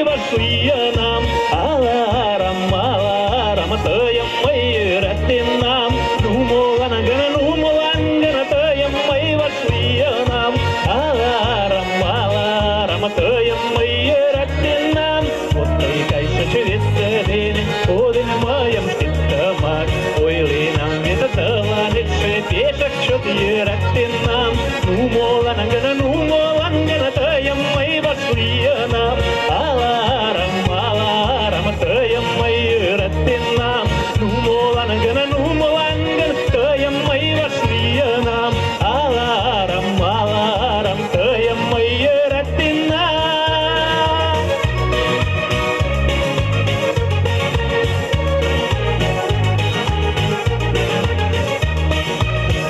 вasuyanam alaram tayamai ratinam numolanagana tayamai vasuyanam alaram tayamai ratinam ottai kaisa chivitsadene odinamayam sittamak oilinam vitatalanit peshak choti ratinam numolanagana tayamai vasuyanam alaram tayamai ratinam numolanagana tayamai vasuyanam alaram tayamai ratinam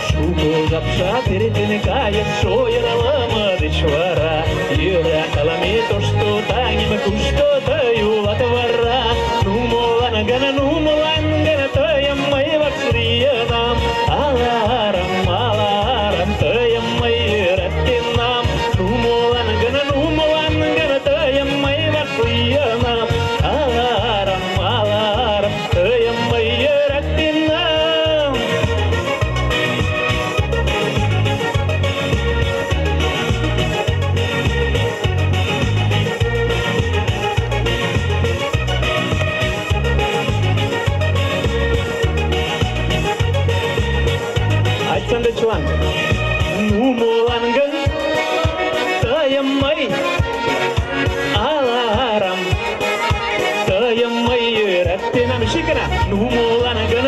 Шукузапша перетенекает шоера ламадычвара Ира калами то что таним кушто-то юлатвара Numolangana тayамай вasuyanam alaram tayамай ratinam Numolangana tayамай vasuyanam alaram tayamai ratinam Action the chuan Numolangan tayamai alaram tayamai ratinam shikana Numolangan